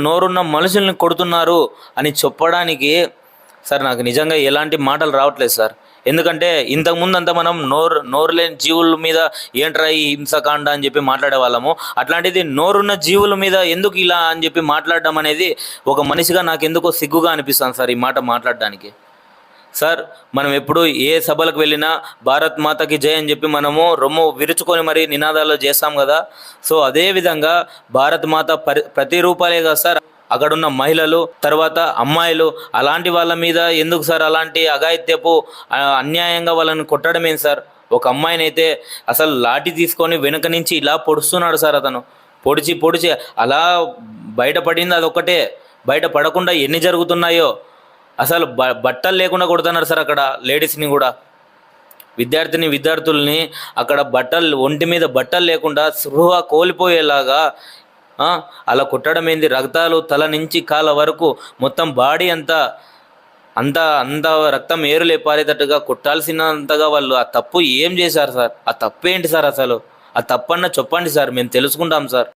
నోరున్న మనుషుల్ని కొడుతున్నారు అని చెప్పడానికి సార్ నాకు నిజంగా ఎలాంటి మాటలు రావట్లేదు సార్. ఎందుకంటే ఇంతకుముందు అంతా మనం నోరు లేని జీవుల మీద ఏంట్రా ఈ హింసకాండ అని చెప్పి మాట్లాడే వాళ్ళము. అట్లాంటిది నోరున్న జీవుల మీద ఎందుకు ఇలా అని చెప్పి మాట్లాడడం అనేది ఒక మనిషిగా నాకు ఎందుకో సిగ్గుగా అనిపిస్తుంది సార్ ఈ మాట మాట్లాడడానికి. సార్ మనం ఎప్పుడు ఏ సభలకు వెళ్ళినా భారత్ మాతకి జై అని చెప్పి మనము రొమ్ము విరుచుకొని మరి నినాదాలు చేస్తాం కదా. సో అదేవిధంగా భారత్ మాత ప్రతిరూపాలే కదా సార్. అక్కడున్న మహిళలు, తర్వాత అమ్మాయిలు, అలాంటి వాళ్ళ మీద ఎందుకు సార్ అలాంటి అఘాయిత్యపు అన్యాయంగా వాళ్ళని కొట్టడం ఏంటి సార్. ఒక అమ్మాయిని అయితే అసలు లాఠీ తీసుకొని వెనుక నుంచి ఇలా పొడుస్తున్నాడు సార్. అతను పొడిచి అలా బయటపడింది అదొక్కటే. బయట పడకుండా ఎన్ని జరుగుతున్నాయో. అసలు బట్టలు లేకుండా కొడుతున్నారు సార్ అక్కడ లేడీస్ని కూడా. విద్యార్థుల్ని అక్కడ ఒంటి మీద బట్టలు లేకుండా స్పృహ కోల్పోయేలాగా అలా కొట్టడం ఏంది. రక్తాలు తల నుంచి కాళ్ళ వరకు మొత్తం బాడీ అంత రక్తం ఏరులే పారేటట్టుగా కొట్టాల్సినంతగా వాళ్ళు ఆ తప్పు ఏం చేశారు సార్. ఆ తప్పు ఏంటి సార్ అసలు. ఆ తప్పన్న చెప్పండి సార్, మేము తెలుసుకుంటాం సార్.